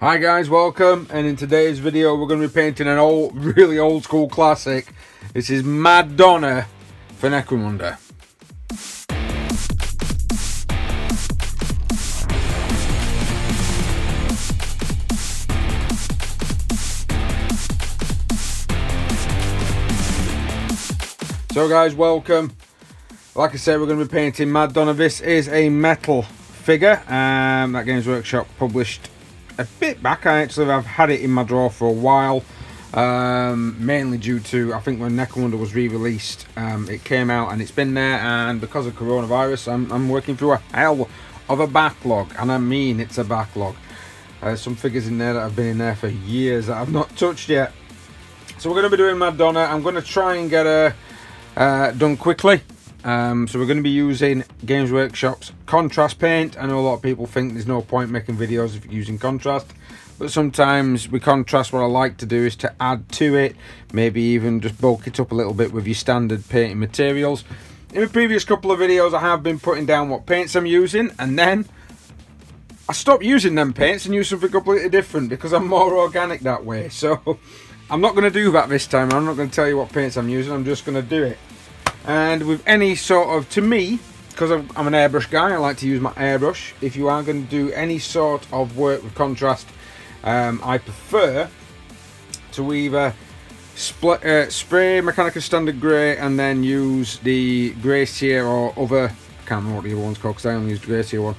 Hi guys, welcome, and in today's video we're going to be painting an really old school classic. This is Mad Donna for Necromunda. So guys, welcome. Like I said, we're going to be painting Mad Donna. This is a metal figure that Games Workshop published a bit back. I've had it in my drawer for a while, mainly due to, I think, when Necromunda was re-released, it came out and it's been there, and because of coronavirus I'm working through a hell of a backlog, and I mean it's a backlog. There's some figures in there that have been in there for years that I've not touched yet. So we're going to be doing Mad Donna. I'm going to try and get her done quickly. So we're going to be using Games Workshop's contrast paint. I know a lot of people think there's no point making videos if you're using contrast, but sometimes with contrast what I like to do is to add to it, maybe even just bulk it up a little bit with your standard painting materials. In the previous couple of videos I have been putting down what paints I'm using, and then I stopped using them paints and use something completely different because I'm more organic that way. So I'm not going to do that this time. I'm not going to tell you what paints I'm using, I'm just going to do it. And with any sort of, to me, because I'm an airbrush guy, I like to use my airbrush. If you are going to do any sort of work with contrast, I prefer to either spray Mechanica Standard Grey and then use the Grey Seer or other, I can't remember what the other one's called because I only used the Grey Seer one,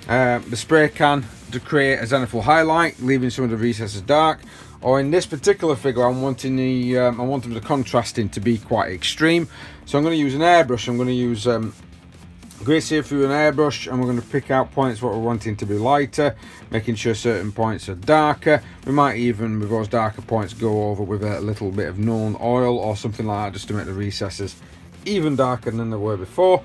the spray can to create a zenithal highlight, leaving some of the recesses dark. Or in this particular figure, I'm wanting the contrasting to be quite extreme. So I'm going to use an airbrush. I'm going to use Grey Seer through an airbrush, and we're going to pick out points what we're wanting to be lighter, making sure certain points are darker. We might even, with those darker points, go over with a little bit of known oil or something like that, just to make the recesses even darker than they were before.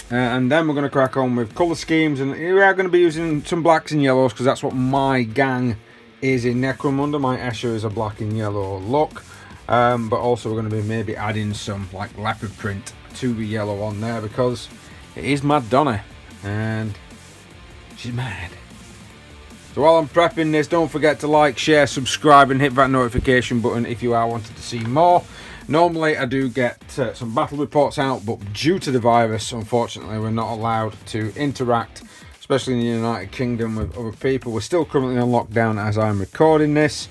And then we're going to crack on with colour schemes, and we are going to be using some blacks and yellows because that's what my gang is in Necromunda. My Escher is a black and yellow look, but also we're going to be maybe adding some like leopard print to the yellow on there because it is Mad Donna and she's mad. So while I'm prepping this, don't forget to like, share, subscribe and hit that notification button if you are wanting to see more. Normally I do get some battle reports out, but due to the virus, unfortunately, we're not allowed to interact, especially in the United Kingdom, with other people. We're still currently on lockdown as I'm recording this.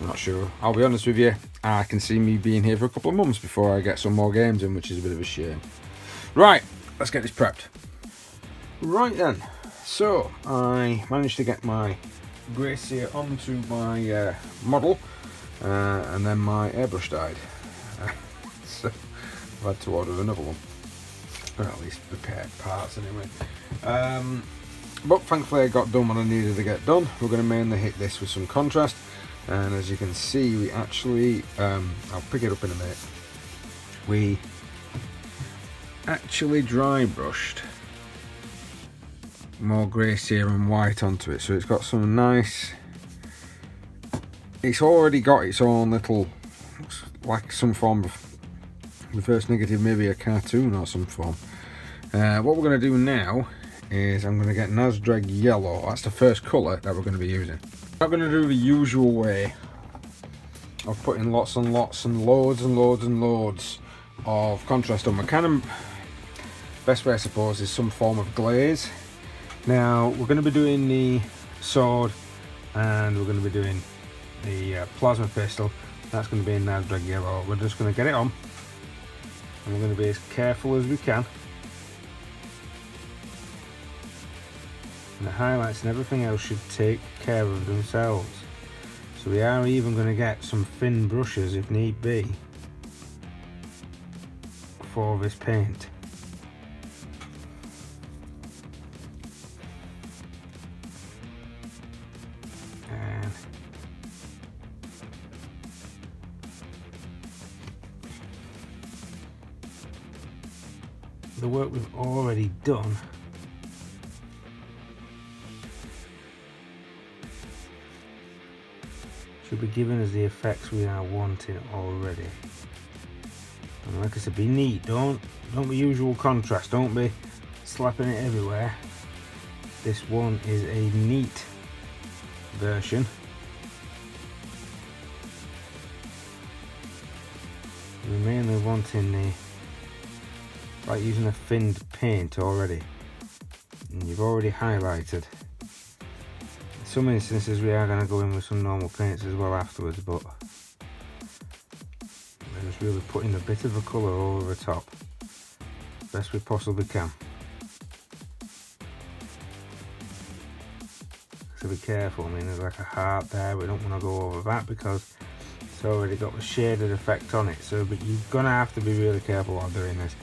I'm not sure, I'll be honest with you, I can see me being here for a couple of months before I get some more games in, which is a bit of a shame. Right, let's get this prepped. Right then, so I managed to get my Grey Seer onto my model, and then my airbrush died. So I've had to order another one, or at least repair parts anyway. But thankfully I got done what I needed to get done. We're going to mainly hit this with some contrast, and as you can see, we actually, I'll pick it up in a minute, we actually dry brushed more Grey Seer and white onto it, so it's got some nice, it's already got its own little, looks like some form of reverse negative, maybe a cartoon or some form. What we're going to do now is I'm going to get Nazdreg Yellow. That's the first colour that we're going to be using. I'm not going to do the usual way of putting lots and lots and loads and loads and loads of contrast on. My kind of best way, I suppose, is some form of glaze. Now we're going to be doing the sword and we're going to be doing the plasma pistol. That's going to be in Nazdreg Yellow. We're just going to get it on, and we're going to be as careful as we can. And the highlights and everything else should take care of themselves. So we are even going to get some thin brushes if need be for this paint. And the work we've already done should be giving us the effects we are wanting already. And like I said, be neat, don't be usual contrast, don't be slapping it everywhere. This one is a neat version. We're mainly wanting the, like using a thinned paint already, and you've already highlighted. In some instances we are going to go in with some normal paints as well afterwards, but we're just really putting a bit of a colour over the top, best we possibly can. So be careful, I mean there's like a heart there, we don't want to go over that because it's already got the shaded effect on it, so but you're going to have to be really careful while doing this.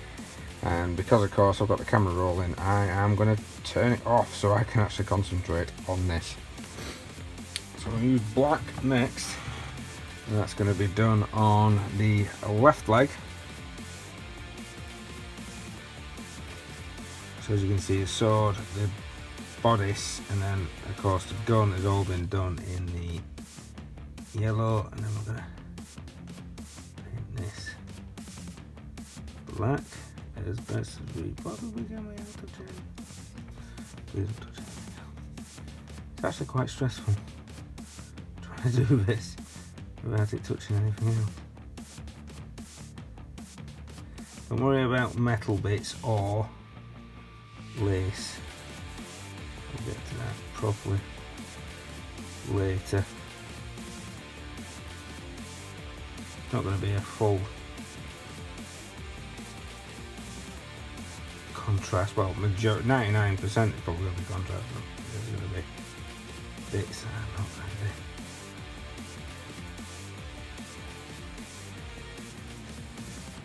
And because of course I've got the camera rolling, I am going to turn it off so I can actually concentrate on this. So I'm going to use black next, and that's going to be done on the left leg. So as you can see, the sword, the bodice, and then of course the gun has all been done in the yellow, and then we're going to paint this black as best as we possibly can without touching. Please don't touch anything. It's actually quite stressful trying to do this without it touching anything else. Don't worry about metal bits or lace. We'll get to that properly later. It's not going to be a full contrast. Well, majority 99% is probably going to be contrast, but there's going to be bits that are not going to be.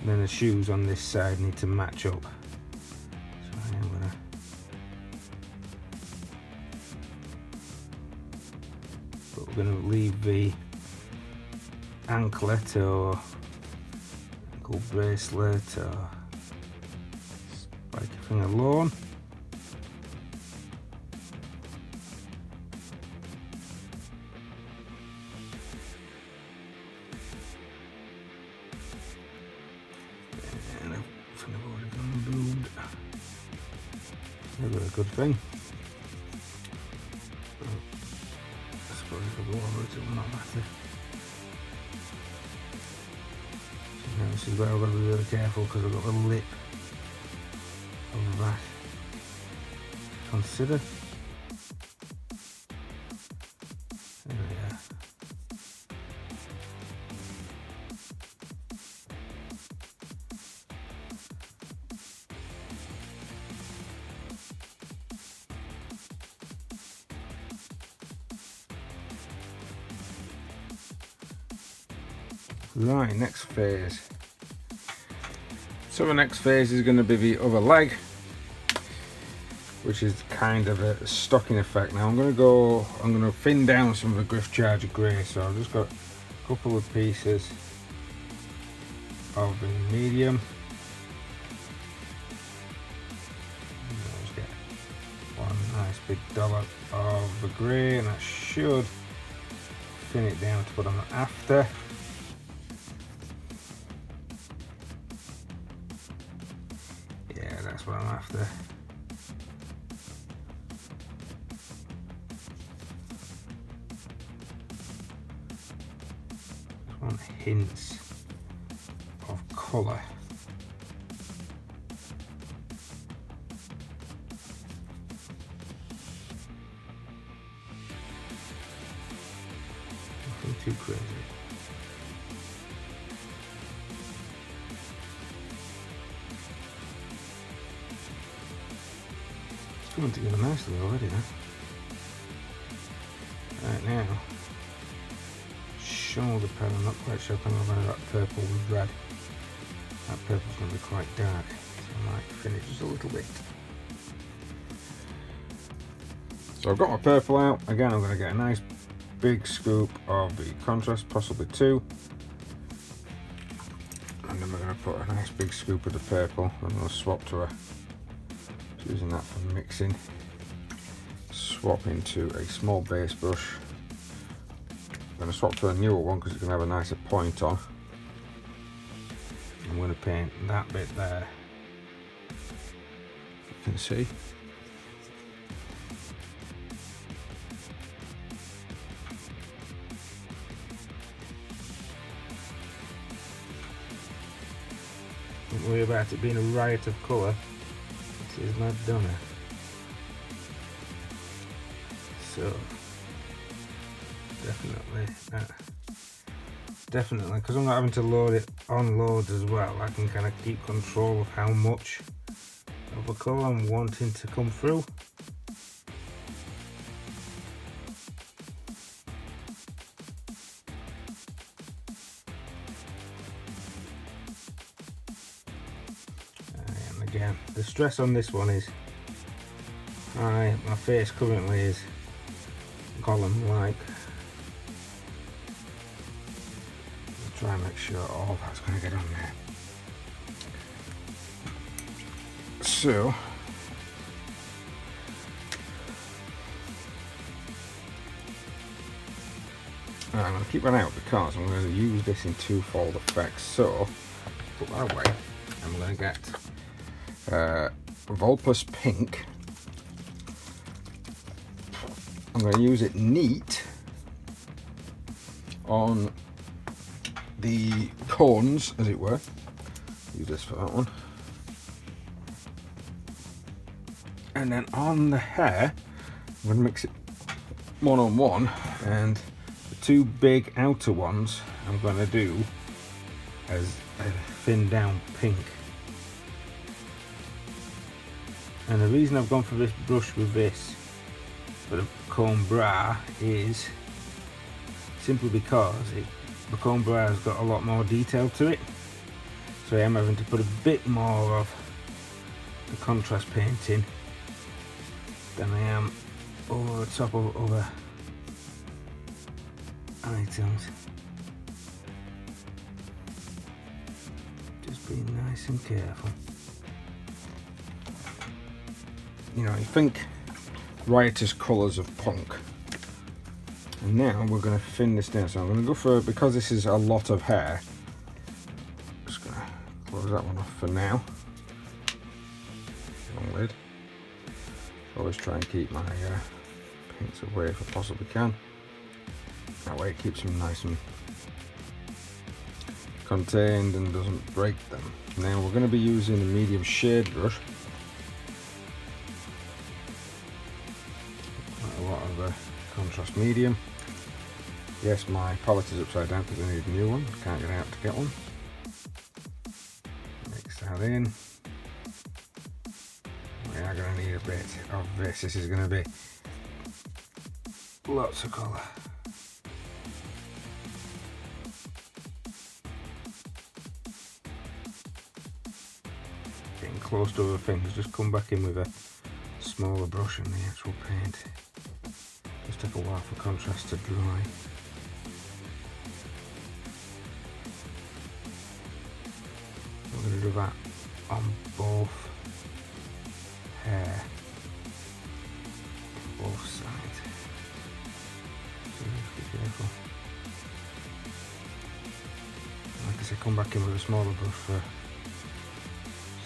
And then the shoes on this side need to match up. So I am going to we're going to leave the anklet or ankle bracelet or spiky thing alone. And I think I've already gone bloomed. Never a good thing. It will not matter. So now this is where I've got to be really careful because I've got the lip of that. Consider. There we are. Right, next phase. So the next phase is going to be the other leg, which is kind of a stocking effect. Now I'm going to thin down some of the Griff Charger grey, so I've just got a couple of pieces of the medium. I'll just get one nice big dollop of the grey, and that should thin it down to put on after. That's what I'm after. Just want hints of colour. Nothing too crazy. Coming together nicely already now. Right now, shoulder pad. I'm not quite sure if I'm going to run that purple with red. That purple's going to be quite dark, so I might finish just a little bit. So I've got my purple out. Again, I'm going to get a nice big scoop of the contrast, possibly two. And then we're going to put a nice big scoop of the purple. I'm going to swap to a using that for mixing. Swap into a small base brush. I'm going to swap to a newer one because it's going to have a nicer point on. I'm going to paint that bit there. You can see. Don't worry about it being a riot of colour. This is my Donna. So definitely, because I'm not having to load it on loads as well, I can kind of keep control of how much of a colour I'm wanting to come through. And again, the stress on this one is my face currently is column like. Try and make sure all that's going to get on there. So I'm going to keep that out because I'm going to use this in twofold effects. So put that away. I'm going to get Vulpus Pink. I'm going to use it neat on the corns, as it were. Use this for that one. And then on the hair, I'm going to mix it one on one, and the two big outer ones I'm going to do as a thin down pink. And the reason I've gone for this brush with this for the Coimbra is simply because the Coimbra has got a lot more detail to it, so I am having to put a bit more of the contrast painting than I am over the top of other items. Just being nice and careful. You know, you think riotous colours of punk. And now we're going to thin this down. So I'm going to go for, because this is a lot of hair, I'm just going to close that one off for now. Long lid. Always try and keep my paints away if I possibly can. That way it keeps them nice and contained and doesn't break them. Now we're going to be using a medium shade brush. Quite a lot of contrast medium. Yes, my palette is upside down because I need a new one. Can't get out to get one. Mix that in. We are going to need a bit of this. This is going to be lots of colour. Getting close to other things, just come back in with a smaller brush and the actual paint. Just take a while for contrast to dry. I'm going to do that on both hair, both sides. So just be careful. Like I said, come back in with a smaller brush for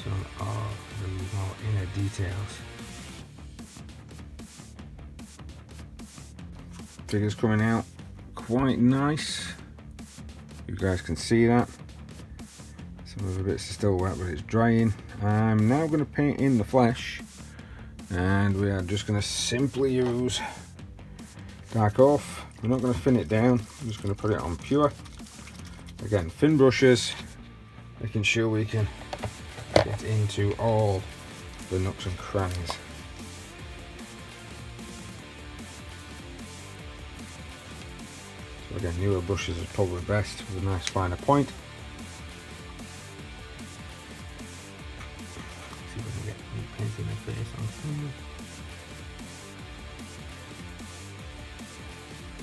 some of the more inner details. Figure's coming out quite nice. You guys can see that. Some of the bits are still wet, but it's drying. I'm now going to paint in the flesh, and we are just going to simply use dark off. We're not going to thin it down. I'm just going to put it on pure. Again, thin brushes, making sure we can get into all the nooks and crannies. So again, newer brushes is probably best with a nice finer point. See if we can get any paint in my face on camera.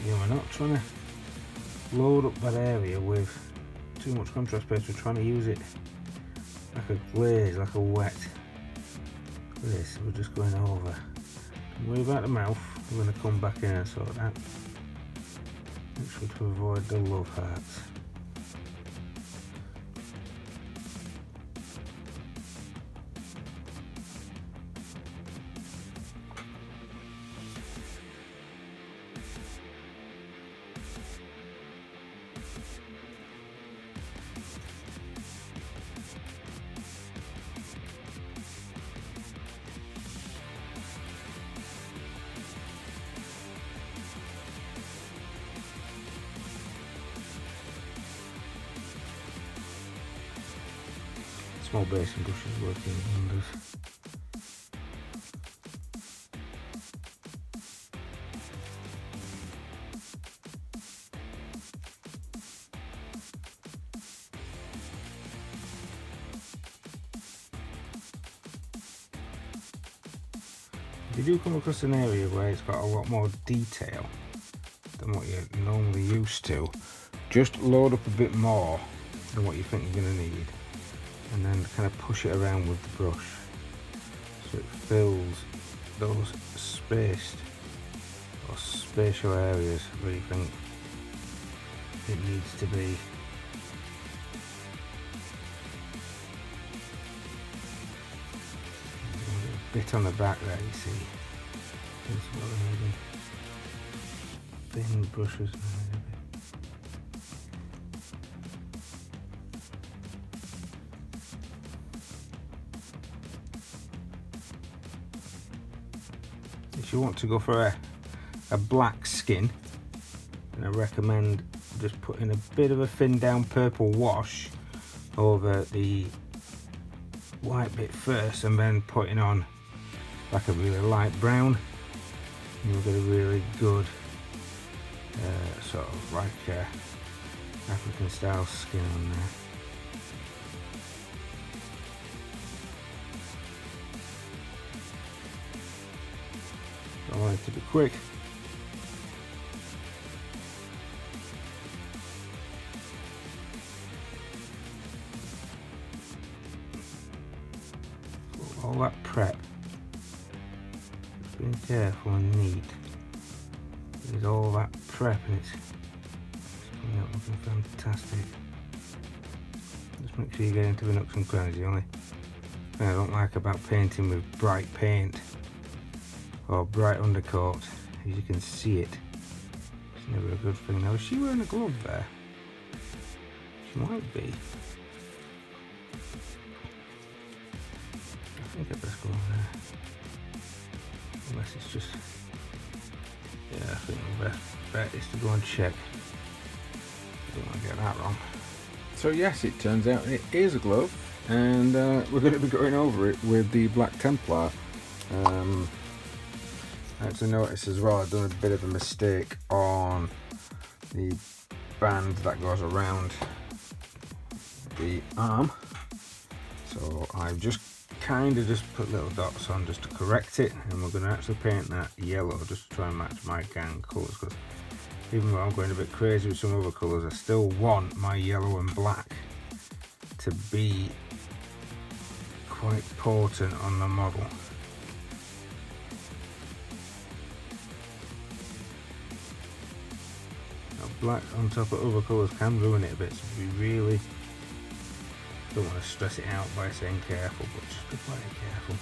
Yeah, we're not trying to load up that area with too much contrast paste. We're trying to use it like a glaze, like a wet. This, we're just going over. Don't worry about the mouth. We're going to come back in and sort that. Make sure to avoid the love hearts. small basin brush is working wonders. If you do come across an area where it's got a lot more detail than what you're normally used to, just load up a bit more than what you think you're going to need, and then kind of push it around with the brush so it fills those spatial areas where you think it needs to be. A bit on the back there, you see. That's what we're needing. Thin brushes. If you want to go for a black skin, and I recommend just putting a bit of a thin down purple wash over the white bit first, and then putting on like a really light brown, and you'll get a really good sort of like African style skin on there. I want it to be quick. All that prep, just being careful and neat. There's all that prep and it's coming out looking fantastic. Just make sure you get into the nooks and crannies. The only thing I don't like about painting with bright paint or bright undercoat is you can see it. It's never a good thing. Now, is she wearing a glove there? She might be. I think I'd best go on there. Unless it's just... yeah, I think the best bet is to go and check. I don't want to get that wrong. So yes, it turns out it is a glove, and we're going to be going over it with the Black Templar. I actually noticed as well I've done a bit of a mistake on the band that goes around the arm, so I've just kind of just put little dots on just to correct it, and we're going to actually paint that yellow just to try and match my gang colours, because even though I'm going a bit crazy with some other colours, I still want my yellow and black to be quite potent on the model. Black on top of other colours can ruin it a bit, so we really don't want to stress it out by saying careful, but just be quite careful.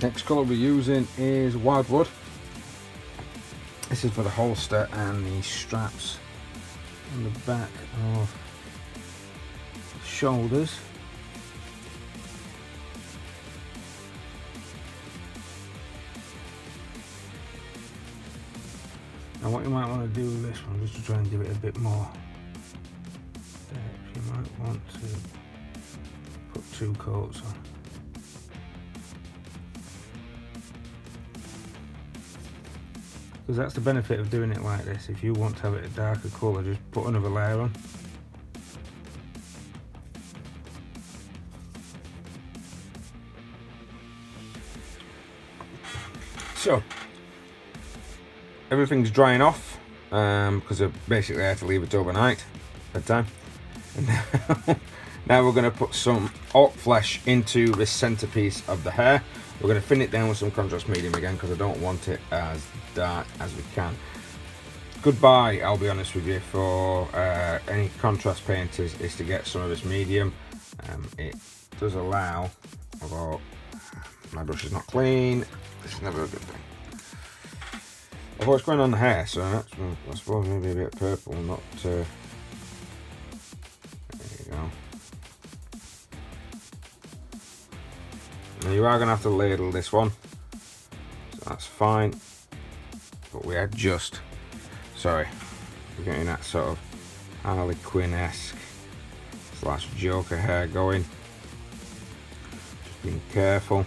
Next colour we're using is Wildwood. This is for the holster and the straps on the back of the shoulders. Now what you might want to do with this one, just to try and give it a bit more depth, you might want to put 2 coats on. Because that's the benefit of doing it like this. If you want to have it a darker colour, just put another layer on. So everything's drying off because basically I had to leave it overnight bedtime. And now we're going to put some orc flesh into the centerpiece of the hair. We're going to thin it down with some contrast medium again because I don't want it as dark as we can. Goodbye, I'll be honest with you, for any contrast painters is to get some of this medium. It does allow, although my brush is not clean, this is never a good thing. Although it's going on the hair, so that's, I suppose maybe a bit purple, not... there you go. Now you are going to have to ladle this one, so that's fine, but we are just, sorry, we're getting that sort of Harley Quinn-esque / Joker hair going. Just being careful.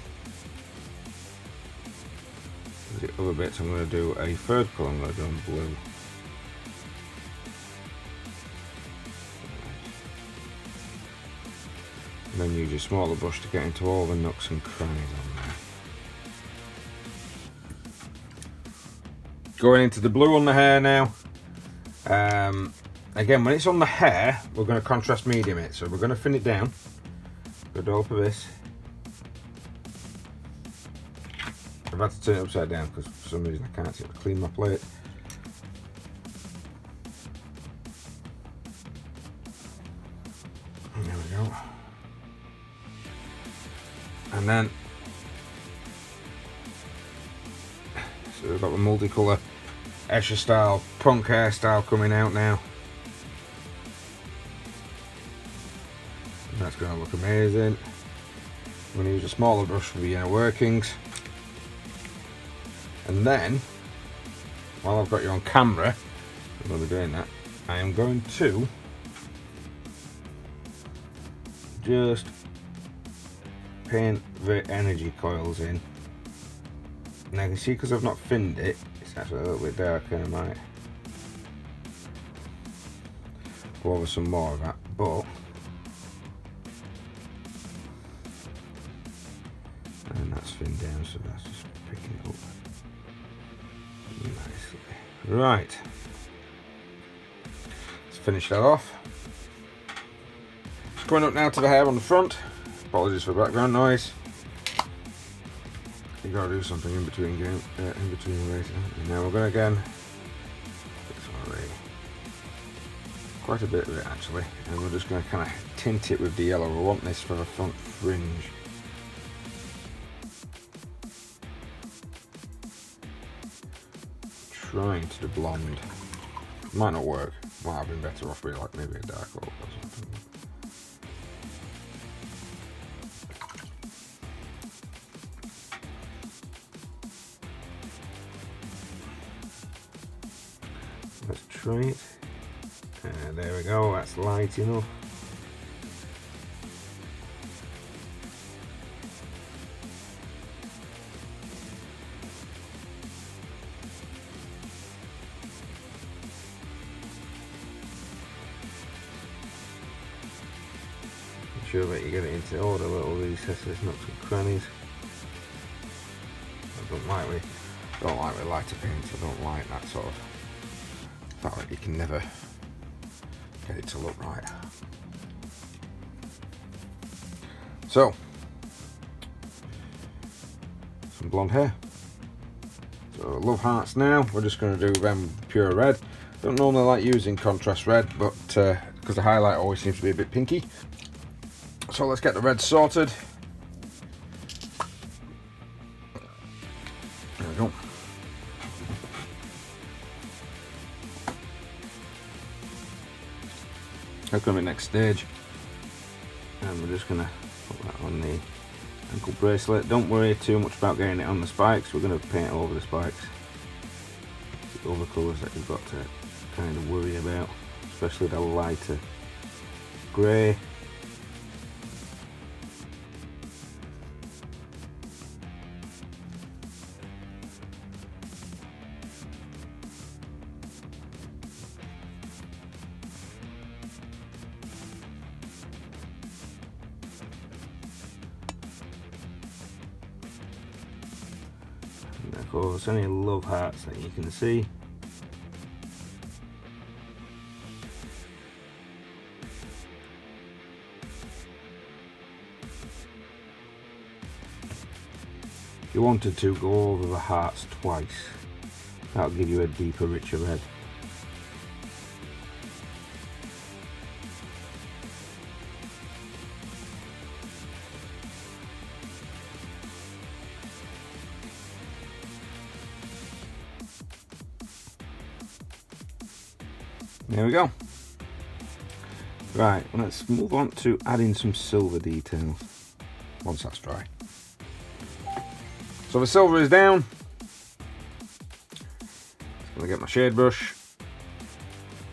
The other bits I'm going to do a third colour, I'm going to do in blue. And then use your smaller brush to get into all the nooks and crannies on there. Going into the blue on the hair now. Again, when it's on the hair, we're going to contrast medium it, so we're going to thin it down. Good all for this. I've had to turn it upside down because for some reason I can't seem to clean my plate. There we go. And then, so we've got the multicolour Escher style, punk hairstyle coming out now. And that's going to look amazing. I'm going to use a smaller brush for the inner workings. And then, while I've got you on camera, I'm going to be doing that, I am going to just paint the energy coils in. Now you can see, because I've not thinned it, it's actually a little bit darker, and I might go over some more of that, but and that's thinned down, so that's just picking it up nicely. Right, let's finish that off. Going up now to the hair on the front. Apologies for background noise. You gotta do something in between ways. Now we're going again. This one already. Quite a bit of it actually, and we're just going to kind of tint it with the yellow. We want this for the front fringe. Trying to do blonde. Might not work. Might have been better off with like maybe a dark oak or something. Let's try it. And there we go, that's light enough. Make sure that you get it into all the little recesses, nooks and crannies. I don't like with lighter paints, I don't like that sort of fact that you can never get it to look right. So, some blonde hair. So love hearts now, we're just going to do them pure red. Don't normally like using contrast red, but because the highlight always seems to be a bit pinky. So let's get the red sorted. There we go. That's going to be next stage, and we're just going to put that on the ankle bracelet. Don't worry too much about getting it on the spikes, we're going to paint over the spikes. It's the other colours that you've got to kind of worry about, especially the lighter grey. Of course, any love hearts that you can see. you wanted to, go over the hearts twice. That'll give you a deeper, richer red. There we go. Right, let's move on to adding some silver details once that's dry. So the silver is down. Just gonna get my shade brush.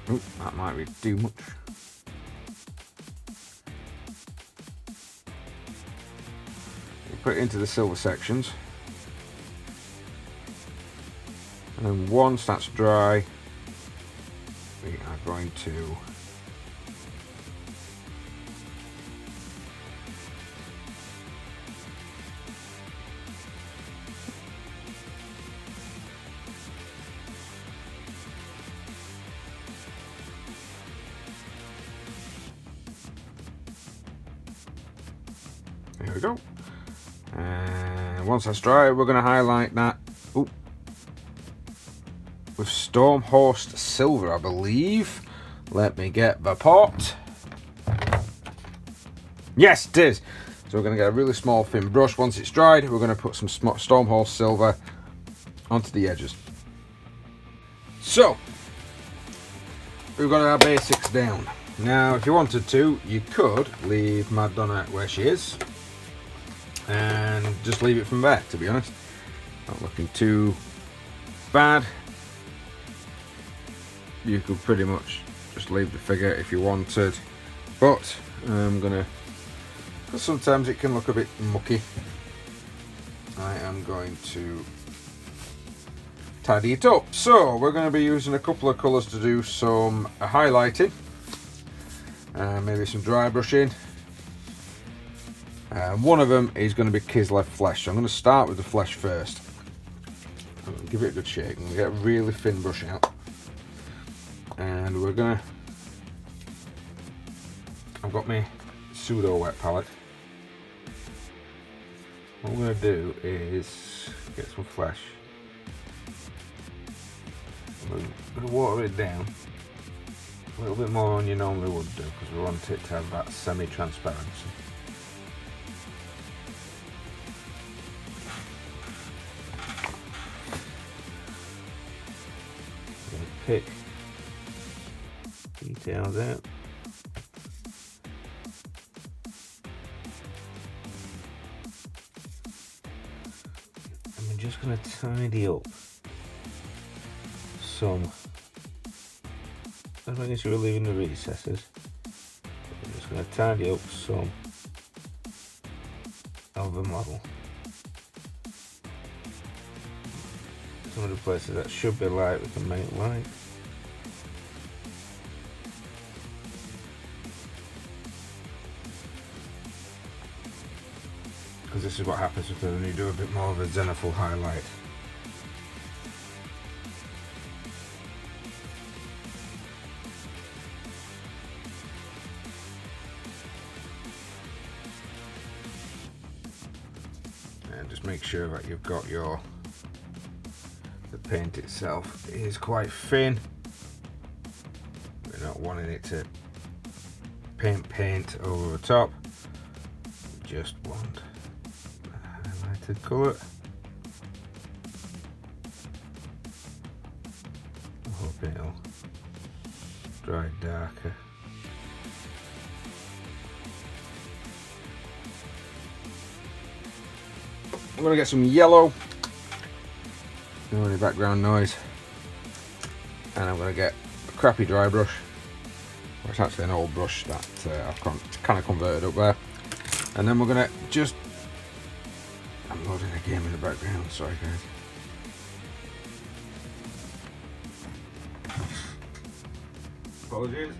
Oop, that might be too much. Put it into the silver sections. And then once that's dry, we are going to there we go. And once that's dry, we're going to highlight that with Stormhorse Silver, I believe. Let me get the pot. Yes, it is. So we're going to get a really small thin brush. Once it's dried, we're going to put some Stormhorse Silver onto the edges. So we've got our basics down. Now, if you wanted to, you could leave Mad Donna where she is and just leave it from there, to be honest. Not looking too bad. You could pretty much just leave the figure if you wanted, but I'm gonna, because sometimes it can look a bit mucky, I am going to tidy it up. So we're going to be using a couple of colours to do some highlighting, maybe some dry brushing. One of them is going to be Kislev flesh, so I'm going to start with the flesh first. Give it a good shake and get a really thin brush out. And we're gonna, I've got my pseudo wet palette. What we're gonna do is get some flesh. We're gonna water it down a little bit more than you normally would do, because we want it to have that semi-transparency. Pick details out. And we're just going to tidy up some, as long as you're leaving the recesses, I'm just going to tidy up some of the model. Some of the places that should be light, we can make light. Because this is what happens when you do a bit more of a zenithal highlight. And just make sure that you've got the paint itself is quite thin. We're not wanting it to paint over the top. We just want highlighted colour. I hope it'll dry darker. I'm going to get some yellow. No any background noise. And I'm going to get a crappy dry brush. It's actually an old brush that I've kind of converted up there. And then we're going to just... I'm loading a game in the background, sorry guys. Apologies.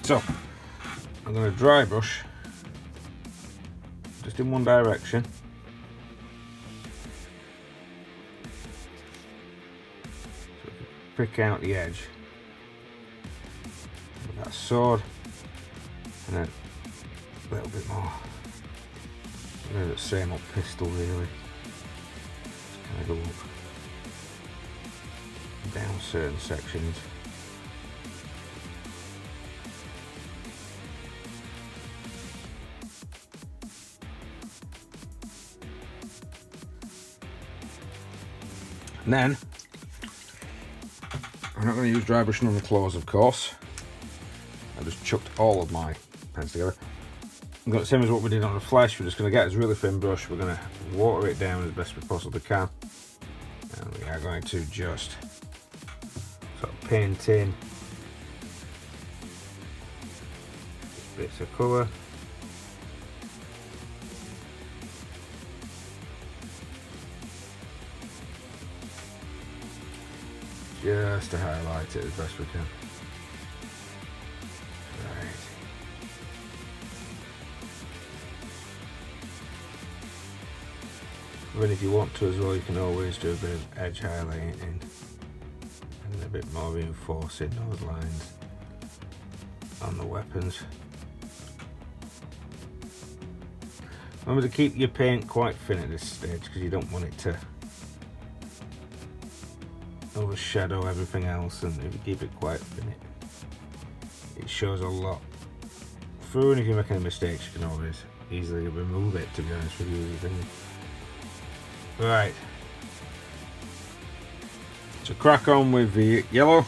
So, I'm going to dry brush just in one direction, prick out the edge with that sword, and then a little bit more. The same up pistol really. Just kind of go up and down certain sections. And then I'm not going to use dry brushing on the claws, of course. I just chucked all of my pens together. I'm going to, same as what we did on the flesh, we're just going to get this really thin brush, we're going to water it down as best we possibly can, and we are going to just sort of paint in bits of colour. Just to highlight it as best we can. Right. But if you want to as well, you can always do a bit of edge highlighting and a bit more reinforcing those lines on the weapons. Remember to keep your paint quite thin at this stage because you don't want it to overshadow everything else, and if you keep it quite thin it shows a lot through, and if you make any mistakes you can always easily remove it, to be honest with you. Right, so crack on with the yellow.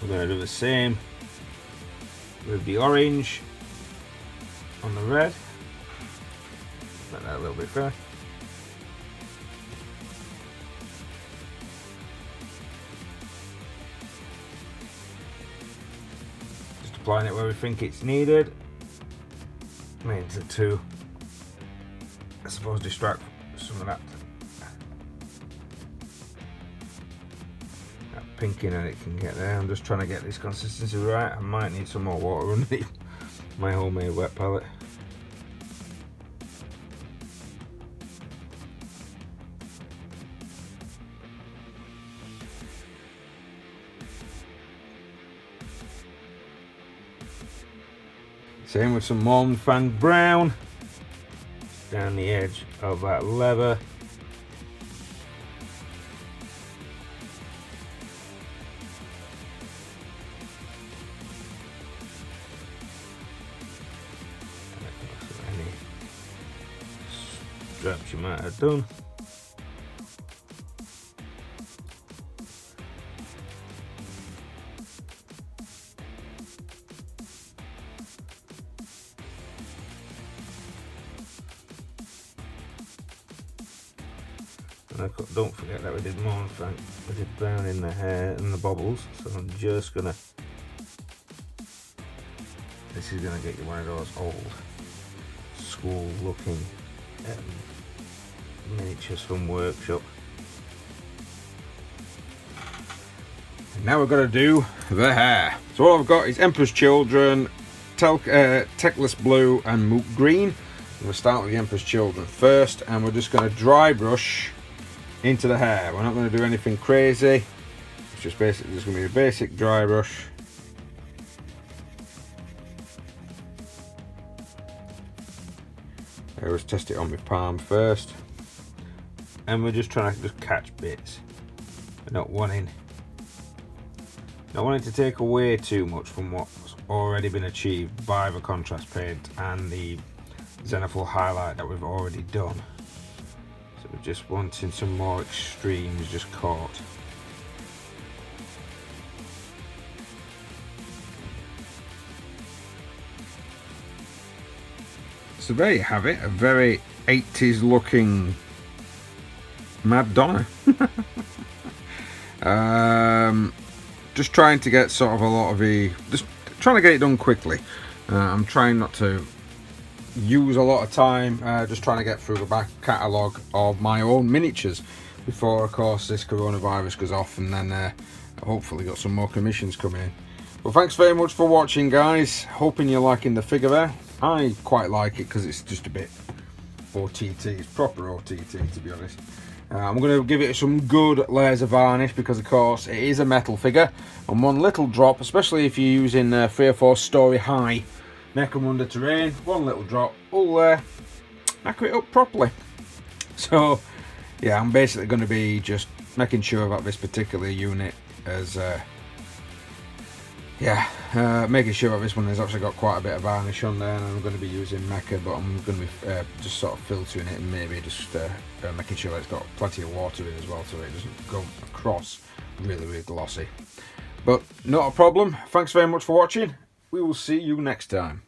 We're going to do the same with the orange on the red. Make that a little bit fair. Just applying it where we think it's needed. Means to, I suppose, distract some of that pinking that it can get there. I'm just trying to get this consistency right. I might need some more water underneath my homemade wet palette. Same with some Mornfang brown down the edge of that leather. Any straps you might have done. Don't forget that we did Mornfang, we did brown in the hair and the bobbles, so I'm just gonna, this is gonna get you one of those old school looking miniatures from Workshop. And now we're gonna do the hair. So all I've got is Emperor's Children, Techless Blue and Moot Green. We'll start with the Emperor's Children first, and we're just going to dry brush into the hair. We're not going to do anything crazy. It's just basically just going to be a basic dry brush. I always test it on my palm first, and we're just trying to just catch bits. We're not wanting to take away too much from what's already been achieved by the contrast paint and the Zenithal highlight that we've already done. So we're just wanting some more extremes just caught. So there you have it, a very 80s looking Mad Donna. Just trying to get sort of a lot of the, just trying to get it done quickly. I'm trying not to use a lot of time, just trying to get through the back catalogue of my own miniatures before, of course, this coronavirus goes off, and then hopefully got some more commissions coming in. Well, thanks very much for watching, guys. Hoping you're liking the figure there. I quite like it because it's just a bit OTT. It's proper OTT, to be honest. I'm going to give it some good layers of varnish because of course it is a metal figure, and one little drop, especially if you're using 3 or 4 story high Necromunda terrain, one little drop will knacker it up properly. So yeah, I'm basically going to be just making sure that this particular unit is making sure that this one has actually got quite a bit of varnish on there, and I'm going to be using Mecha, but I'm going to be just sort of filtering it and maybe just making sure that it's got plenty of water in as well so it doesn't go across really glossy. But not a problem. Thanks very much for watching. We will see you next time.